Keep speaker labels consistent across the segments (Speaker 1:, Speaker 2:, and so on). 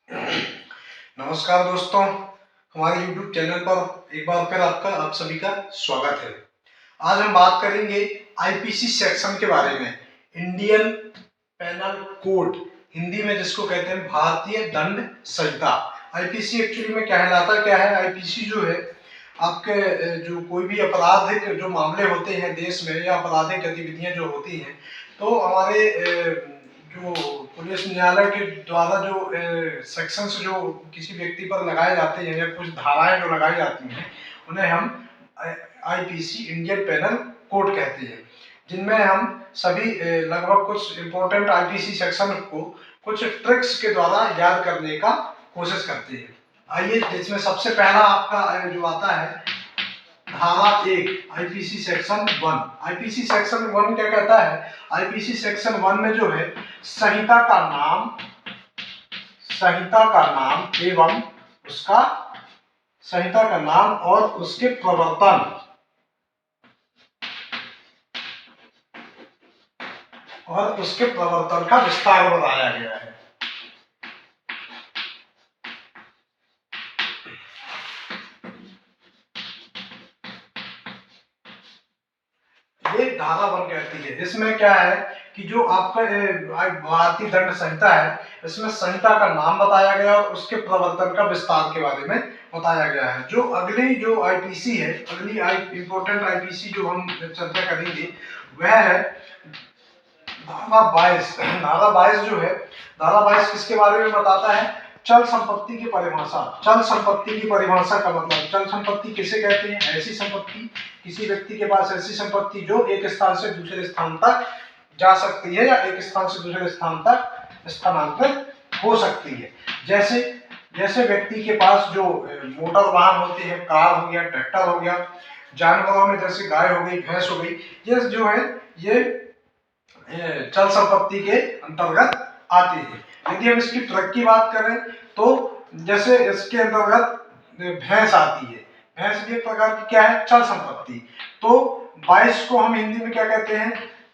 Speaker 1: नमस्कार दोस्तों, हमारे YouTube चैनल पर एक बार फिर आप सभी का स्वागत है। आज हम बात करेंगे आईपीसी सेक्शन के बारे में। इंडियन पेनल कोड, हिंदी में जिसको कहते हैं भारतीय दंड संहिता। आईपीसी एक्चुअली में कहलाता क्या है? आईपीसी जो है आपके जो कोई भी आपराधिक जो मामले होते हैं देश में या आपराधिक गतिविधियां जो होती हैं, तो हमारे जो पुलिस न्यायालय के द्वारा जो सेक्शंस जो किसी व्यक्ति पर लगाए जाते हैं या कुछ धाराएं जो लगाई जाती हैं, उन्हें हम आईपीसी इंडियन पेनल कोड कहते हैं, जिनमें हम सभी लगभग कुछ इंपॉर्टेंट आईपीसी सेक्शन को कुछ ट्रिक्स के द्वारा याद करने का कोशिश करते हैं। आइए, जिसमें सबसे पहला आपका जो आता है धारा 1 आईपीसी सेक्शन 1। आईपीसी सेक्शन 1 क्या कहता है? आईपीसी सेक्शन 1 में जो है संहिता का नाम एवं उसका संहिता का नाम और उसके प्रवर्तन का विस्तार बताया गया है। ये धारा 1 कहती है। इसमें क्या है कि जो आपका भारतीय दंड संहिता है, इसमें संहिता का नाम बताया गया और उसके प्रवर्तन का विस्तार के बारे में बताया गया है। जो अगली जो आईपीसी है, अगली इंपॉर्टेंट आईपीसी जो हम चर्चा करेंगे वह है धारा 22। धारा 22 जो है, धारा 22 किसके बारे में बताता है? चल संपत्ति की परिभाषा। चल संपत्ति की परिभाषा का मतलब, चल संपत्ति किसे कहते हैं? ऐसी संपत्ति, किसी व्यक्ति के पास ऐसी संपत्ति जो एक स्थान से दूसरे स्थान तक जा सकती है या एक स्थान से दूसरे स्थान तक स्थानांतरित हो सकती है। जैसे व्यक्ति के पास जो मोटर वाहन होते हैं, कार हो गया, ट्रैक्टर हो गया, जानवरों में जैसे गाय हो गई, भैंस हो गई, ये जो है ये चल संपत्ति के अंतर्गत आती है। यदि हम इसकी ट्रक की बात करें तो जैसे इसके अंतर्गत भैंस आती है। भैंस भी एक प्रकार की क्या है? चल संपत्ति। तो 22 को हम हिंदी में क्या कहते हैं?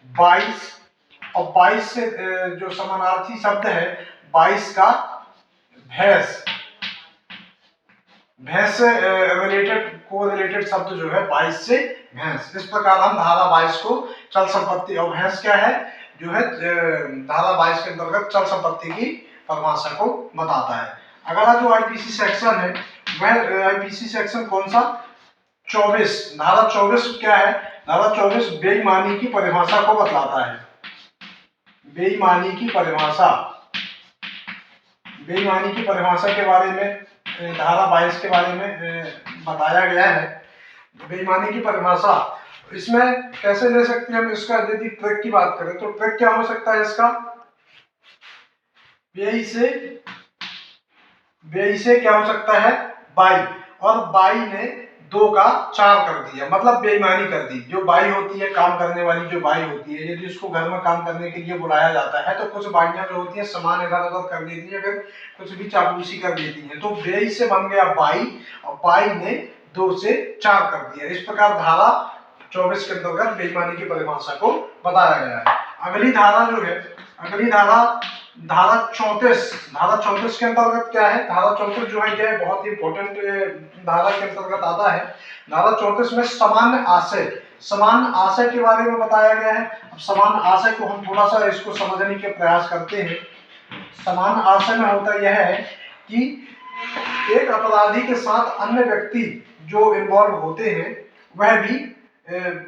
Speaker 1: 22। और 22 से जो समानार्थी शब्द है 22 का भैंस, भैंस से रिलेटेड शब्द जो है 22 से भैंस। इस प्रकार हम धारा 22 को चल संपत्ति, और भैंस क्या है जो है धारा 22 के अंतर्गत चल संपत्ति की परिभाषा को बताता है। अगला जो आईपीसी सेक्शन है वह आईपीसी सेक्शन कौन सा? 24। धारा 24 क्या है? धारा 24 बेईमानी की परिभाषा को बतलाता है। बेईमानी की परिभाषा के बारे में धारा 22 के बारे में बताया गया है। बेईमानी की परिभाषा इसमें कैसे ले सकते हैं हम? इसका यदि ट्रिक की बात करें तो ट्रिक क्या हो सकता है इसका? बेई से क्या हो सकता है? बाई, और बाई ने 2 का 4 कर दिया, मतलब बेईमानी कर दी। जो बाई होती है, काम करने वाली जो बाई होती है, यदि उसको घर में काम करने के लिए बुलाया जाता है तो कुछ बाइयां जो होती है सामान इधर उधर कर देती है, फिर कुछ भी चापलूसी कर देती है। तो बेई से बन गया बाई, और बाई ने 2 से 4 कर दिया। इस प्रकार धारा 24 के अंतर्गत बेईमानी की परिभाषा को बताया गया है। अगली धारा जो है, अगली धारा 34। धारा 34 के अंतर्गत क्या है? धारा 34 जो है यह बहुत ही इंपॉर्टेंट धारा के अंतर्गत आता है। धारा 34 में समान आशय के बारे में बताया गया है। अब समान आशय को हम थोड़ा सा इसको समझने के प्रयास करते हैं। समान आशय में होता यह है कि एक अपराधी के साथ अन्य व्यक्ति जो इन्वॉल्व होते हैं वह भी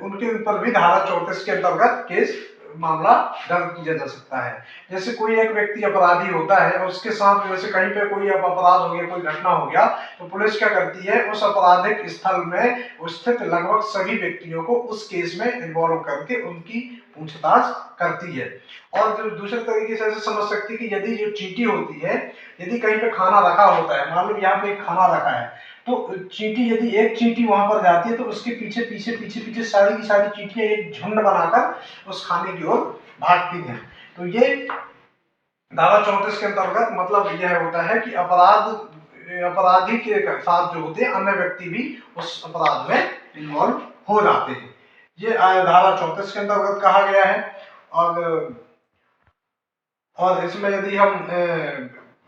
Speaker 1: उनके ऊपर भी धारा 34 के अंतर्गत केस मामला दर्ज किया जा सकता है। जैसे कोई एक व्यक्ति अपराधी होता है और उसके साथ जैसे कहीं पे कोई अपराध हो गया, कोई घटना हो गया, तो पुलिस क्या करती है? उस आपराधिक स्थल में स्थित लगभग सभी व्यक्तियों को उस केस में इन्वॉल्व करके उनकी पूछताछ करती है। और जो दूसरे तरीके से ऐसे समझ सकती है कि यदि जो चींटी होती है, यदि कहीं पे खाना रखा होता है, मान लो यहाँ पे खाना रखा है, तो चींटी यदि एक चींटी वहां पर जाती है तो उसके पीछे पीछे पीछे पीछे सारी की सारी चींटियां एक झुंड बनाकर उस खाने की ओर भागती हैं। तो ये धारा 34 के अंतर्गत मतलब यह होता है कि अपराधी के साथ जो होते हैं अन्य व्यक्ति भी उस अपराध में इन्वॉल्व हो जाते हैं। ये धारा 34 के अंतर्गत कहा गया है। और इसमें यदि हम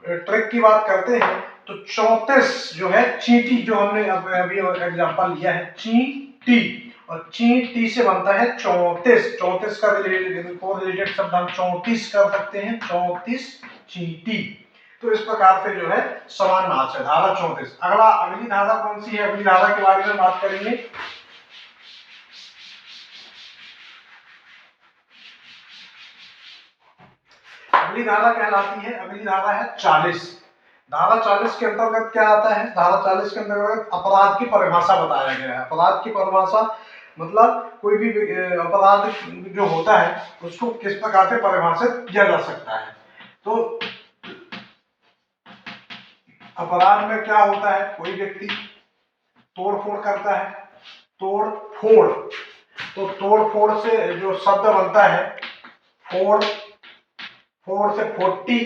Speaker 1: ट्रिक की बात करते हैं तो 34 जो है चींटी, जो हमने अभी एग्जांपल लिया है चींटी, और चींटी से बनता है 34। 34 का रिलेटेड शब्द हम 34 कर सकते हैं, 34 चींटी। तो इस प्रकार से जो है समान नाच है धारा 34। अगली धारा कौन सी है, अगली धारा के बारे में बात करेंगे। अगली धारा कहलाती है, अगली धारा है 40। धारा 40 के अंतर्गत क्या आता है, धारा 40 के अंतर्गत अपराध की परिभाषा बताया गया है। अपराध की परिभाषा मतलब कोई भी अपराध जो होता है उसको किस प्रकार से परिभाषित किया जा सकता है। तो अपराध में क्या होता है, कोई व्यक्ति तोड़फोड़ करता है, तोड़फोड़, तो तोड़फोड़ से जो शब्द बनता है फोड़, फोड़ से 40,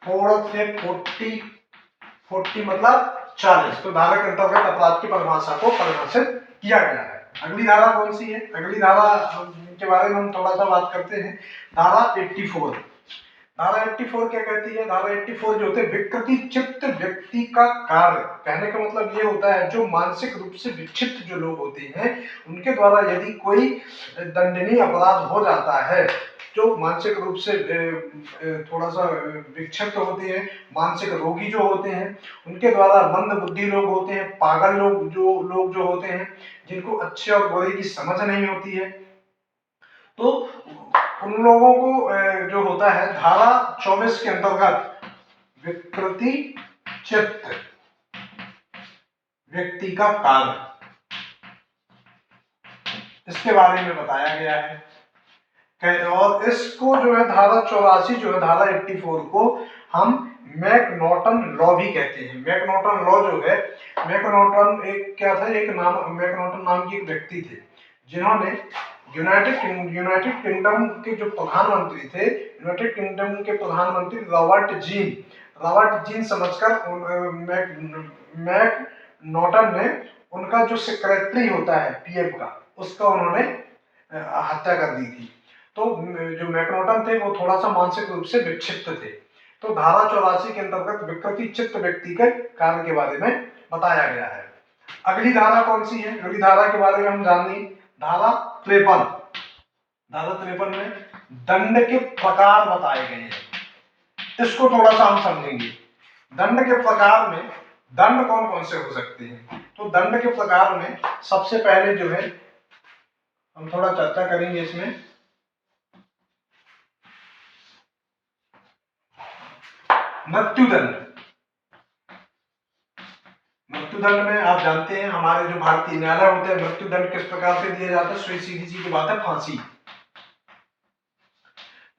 Speaker 1: फोड़ से 40 मतलब 40। तो धारा के अंतर्गत अपराध की परिभाषा को परिभाषित किया गया है। अगली धारा कौन सी है, अगली धारा के बारे में हम थोड़ा सा बात करते हैं। धारा 84। धारा 84 क्या कहती है, धारा 84 जो होते हैं विकृति चित्त व्यक्ति का कार्य। कहने का मतलब ये होता है जो मानसिक रूप से विक्षिप्त जो लोग होते हैं उनके द्वारा यदि कोई दंडनीय अपराध हो जाता है, जो मानसिक रूप से थोड़ा सा विक्षिप्त होते हैं, मानसिक रोगी जो होते हैं, उनके द्वारा मंद बुद्धि लोग होते हैं, पागल लोग जो होते हैं, जिनको अच्छे और बुरे की समझ नहीं होती है, तो उन लोगों को जो होता है धारा 24 के अंतर्गत विकृति चित्त व्यक्ति का कार्य, इसके बारे में बताया गया है। और इसको जो है धारा 84 जो है धारा 84 को हम मैकनॉटन लॉ भी कहते हैं। मैकनॉटन लॉ जो है, मैकनॉटन एक क्या था, एक नाम, मैकनॉटन नाम की एक व्यक्ति थे जिन्होंने यूनाइटेड किंगडम के जो प्रधानमंत्री थे, यूनाइटेड किंगडम के प्रधानमंत्री रॉबर्ट जीन समझकर मैकनॉटन ने उनका जो सेक्रेटरी होता है पीएम का, उसका उन्होंने हत्या कर दी थी। तो जो मैकनॉटन थे वो थोड़ा सा मानसिक रूप से विक्षिप्त थे। तो धारा 84 के अंतर्गत विकृति चित्त व्यक्ति के कार्य के बारे में बताया गया है। अगली धारा कौन सी है, अगली धारा के बारे में हम जानिए। धारा 53। धारा 53 में दंड के प्रकार बताए गए हैं। इसको थोड़ा सा हम समझेंगे। दंड के प्रकार में दंड कौन कौन से हो सकते हैं, तो दंड के प्रकार में सबसे पहले जो है हम थोड़ा चर्चा करेंगे इसमें। मृत्युदंड। मृत्युदंड में आप जानते हैं हमारे जो भारतीय न्यायालय होते हैं, मृत्युदंड किस प्रकार से दिया जाता है, सीधी सी बात है, फांसी।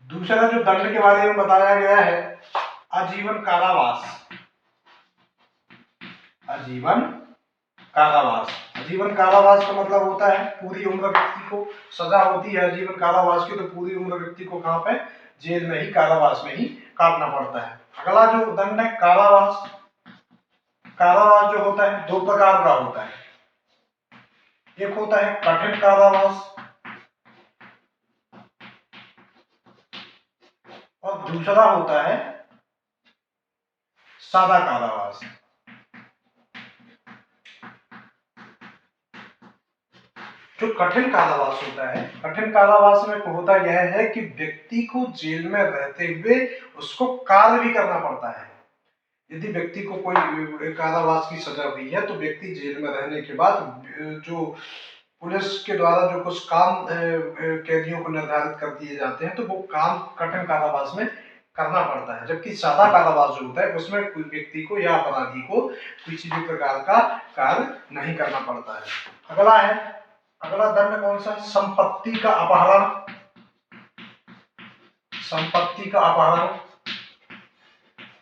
Speaker 1: दूसरा जो दंड के बारे में बताया गया है आजीवन कारावास। आजीवन कारावास, आजीवन कारावास का मतलब होता है पूरी उम्र व्यक्ति को सजा होती है आजीवन कारावास की, तो पूरी उम्र व्यक्ति को कहां पे, जेल में ही, कारावास में ही काटना पड़ता है। अगला जो दंड है कारावास। कारावास जो होता है दो प्रकार का होता है, एक होता है कठिन कारावास और दूसरा होता है सादा कारावास। जो कठिन कारावास होता है, कठिन कारावास में होता यह है कि व्यक्ति को जेल में रहते हुए उसको कार्य भी करना पड़ता है। यदि व्यक्ति को कोई कारावास की सजा हुई है तो व्यक्ति जेल में रहने के बाद जो पुलिस के द्वारा जो कुछ काम कैदियों को निर्धारित कर दिए जाते हैं तो वो काम कठिन कारावास में करना पड़ता है। जबकि सादा कारावास जो होता है उसमें कोई व्यक्ति को या अपराधी को किसी भी प्रकार का कार्य नहीं करना पड़ता है। अगला है, अगला दंड कौन सा, संपत्ति का अपहरण। संपत्ति का अपहरण,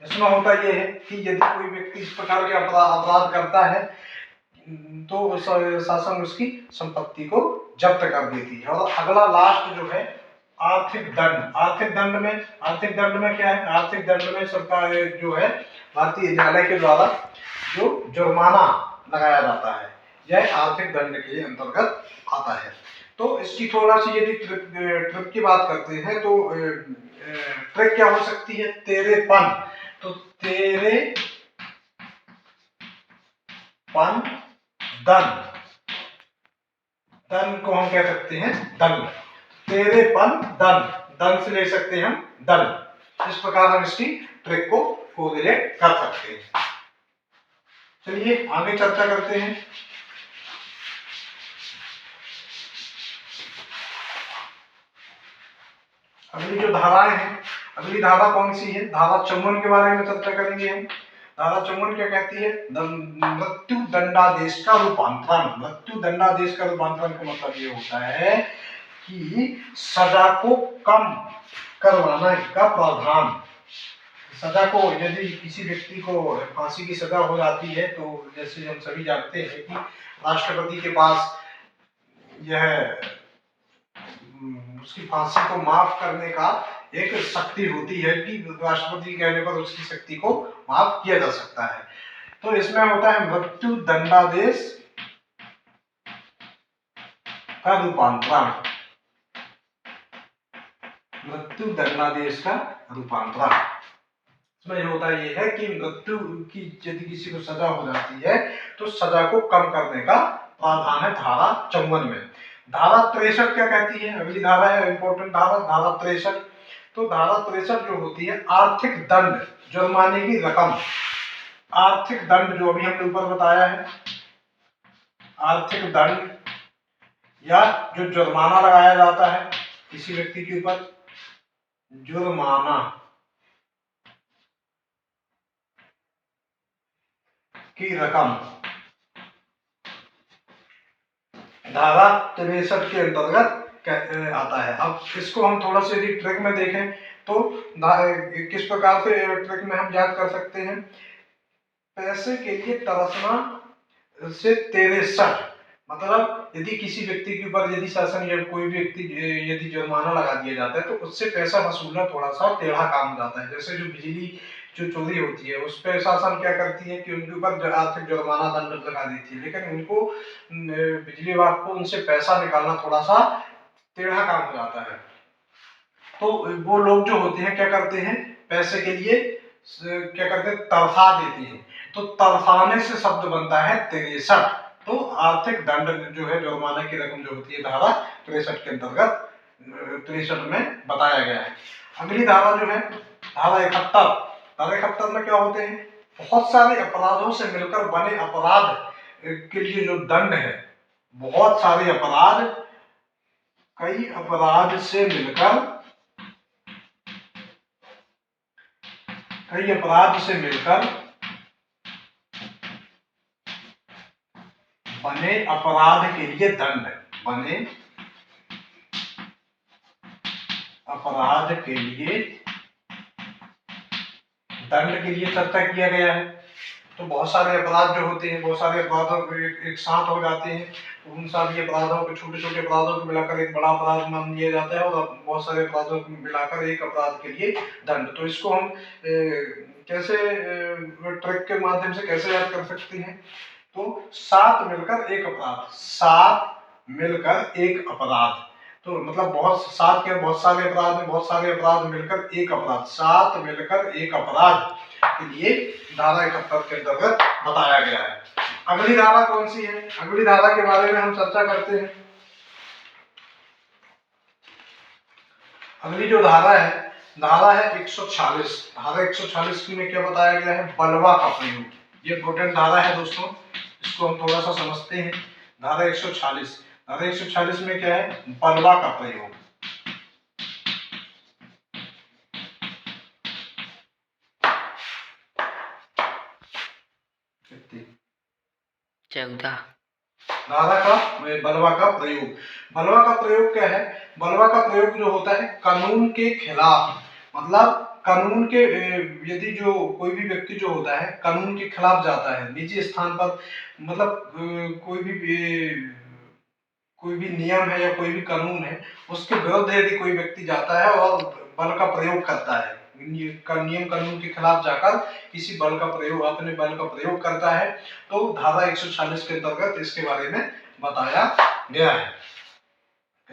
Speaker 1: इसमें होता यह है कि यदि कोई व्यक्ति इस प्रकार के अपराध करता है तो शासन उसकी संपत्ति को जब्त कर देती है। और अगला लास्ट जो है आर्थिक दंड। आर्थिक दंड में क्या है, आर्थिक दंड में सरकार जो है भारतीय न्यायालय के द्वारा जो जुर्माना लगाया जाता है यह आर्थिक दंड के अंतर्गत आता है। तो इसकी थोड़ा सी यदि ट्रिक की बात करते हैं तो ट्रिक क्या हो सकती है, तेरेपन। तो तेरे पन दन, दन को हम कह सकते हैं दन, तेरेपन दन, दन से ले सकते हैं हम दन। इस प्रकार हम इसकी ट्रिक को कोरिलेट कर सकते हैं। चलिए आगे चर्चा करते हैं। अगली जो धाराएं हैं, अगली धारा कौन सी है, धारा 54 के बारे में चर्चा करेंगे हम। धारा 54 क्या कहती है, मृत्यु दंडादेश का रूपांतरण। मृत्यु दंडादेश का रूपांतरण का मतलब ये होता है कि सजा को कम करवाने का प्रावधान। सजा को, यदि किसी व्यक्ति को फांसी की सजा हो जाती है तो जैसे हम सभी जानते हैं कि राष्ट्रपति के पास यह उसकी फांसी को माफ करने का एक शक्ति होती है कि राष्ट्रपति कहने पर उसकी शक्ति को माफ किया जा सकता है। तो इसमें होता है मृत्यु दंडादेश का रूपांतरण। मृत्यु दंडादेश का रूपांतरण इसमें होता ये है कि मृत्यु की यदि किसी को सजा हो जाती है तो सजा को कम करने का प्रावधान है धारा 54 में। धारा 63 क्या कहती है, अगली धारा है इंपॉर्टेंट धारा, धारा 63। तो धारा 63 जो होती है आर्थिक दंड, जुर्माने की रकम। आर्थिक दंड जो अभी हमने ऊपर बताया है, आर्थिक दंड या जो जुर्माना लगाया जाता है किसी व्यक्ति के ऊपर, जुर्माना की रकम धारा 63 के अंतर्गत आता है। अब इसको हम थोड़ा सा यदि ट्रिक में देखें तो किस प्रकार से ट्रिक में हम याद कर सकते हैं। पैसे के लिए तरसना से 63, मतलब यदि किसी व्यक्ति के ऊपर यदि शासन या कोई भी व्यक्ति यदि जुर्माना लगा दिया जाता है तो उससे पैसा वसूलना थोड़ा सा टेढ़ा काम हो जाता है। जैसे जो बिजली जो चोरी होती है उस पर शासन क्या करती है कि उनके ऊपर आर्थिक जुर्माना दंड लगा देती है, लेकिन उनको बिजली विभाग को उनसे पैसा निकालना थोड़ा सा टेढ़ा काम हो जाता है। तो वो लोग जो होते हैं क्या करते हैं, पैसे के लिए क्या करते हैं, तरसा देते हैं। तो तरसाने से शब्द बनता है 63। तो आर्थिक दंड जो है जुर्माने की रकम जो होती है धारा 63 के अंतर्गत 63 में बताया गया है। अगली धारा जो है धारा 71। धारा 71 में क्या होते हैं, बहुत सारे अपराधों से मिलकर बने अपराध के लिए जो दंड है, बहुत सारे अपराध, कई अपराध से मिलकर, कई अपराध से मिलकर बने अपराध के लिए दंड, बने अपराध के लिए दंड के लिए चर्चा किया गया है। तो बहुत सारे अपराध जो होते हैं, बहुत सारे अपराधों एक साथ हो जाते हैं, तो उन सारे अपराधों को, छोटे छोटे अपराधों को मिलाकर एक बड़ा अपराध मान लिया जाता है और बहुत सारे अपराधों को मिलाकर एक अपराध के लिए दंड। तो इसको हम कैसे ट्रिक के माध्यम से कैसे याद कर सकते हैं, तो 7 मिलकर एक अपराध, 7 मिलकर एक अपराध। तो मतलब बहुत 7 के बहुत सारे अपराध में बहुत सारे अपराध मिलकर एक अपराध, 7 मिलकर एक अपराध के लिए धारा 71 के अंतर्गत बताया गया है। अगली धारा कौन सी है, अगली धारा के बारे में हम चर्चा करते हैं। अगली जो धारा है, धारा है 146। धारा 146 में क्या बताया गया है, बलवा का प्रयोग। ये इंपोर्टेंट धारा है दोस्तों, इसको हम थोड़ा सा समझते हैं। धारा 146, धारा 146 में क्या है, बलवा का प्रयोग।
Speaker 2: 14
Speaker 1: धारा का बलवा का प्रयोग। बलवा का प्रयोग क्या है, बलवा का प्रयोग जो होता है कानून के खिलाफ, मतलब कानून के यदि जो कोई भी व्यक्ति जो होता है कानून के खिलाफ जाता है निजी स्थान पर, मतलब कोई भी नियम है या कोई भी कानून है उसके विरुद्ध यदि कोई व्यक्ति जाता है और बल का प्रयोग करता है, नियम कानून के खिलाफ जाकर किसी बल का प्रयोग, अपने बल का प्रयोग करता है, तो धारा 146 के अंतर्गत इसके बारे में बताया गया है।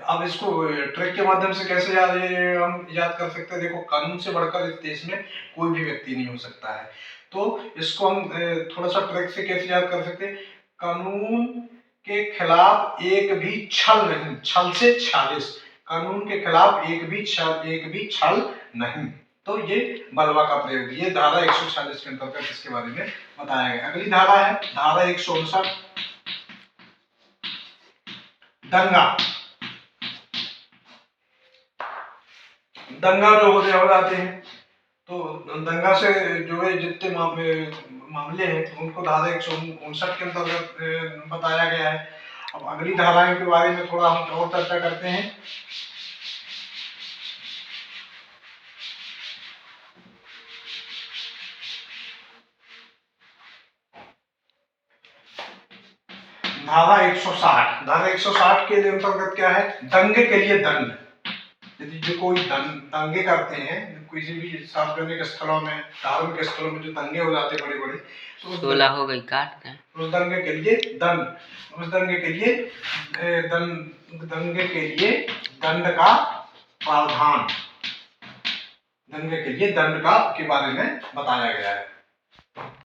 Speaker 1: अब इसको ट्रिक के माध्यम से कैसे हम याद कर सकते हैं। देखो, कानून से बढ़कर इस देश में कोई भी व्यक्ति नहीं हो सकता है। तो इसको हम थोड़ा सा ट्रिक से कैसे याद कर सकते हैं। कानून के खिलाफ एक भी छल नहीं, छल से 46, कानून के खिलाफ एक भी छल नहीं। तो ये बलवा का प्रयोग, ये धारा 146 के अंतर्गत इसके बारे में बताया गया। अगली धारा है धारा 159, दंगा। दंगा जो हो जाते हैं, तो दंगा से जो है जितने मामले हैं उनको धारा 159 के अंतर्गत बताया गया है। अब अगली धाराएं के बारे में थोड़ा हम और चर्चा करते हैं। धारा 160, धारा 160 के अंतर्गत क्या है, दंगे के लिए दंड। यदि जो कोई दंगे करते हैं किसी भी सार्वजनिक स्थलों में, धार्मिक स्थलों में जो दंगे हो जाते बड़े बड़े, तो
Speaker 2: 16 हो गई, काट दें।
Speaker 1: उस दंगे के लिए दंड, उस दंगे के लिए दंगे के लिए दंड का प्रावधान, दंगे के लिए दंड का के बारे में बताया गया है।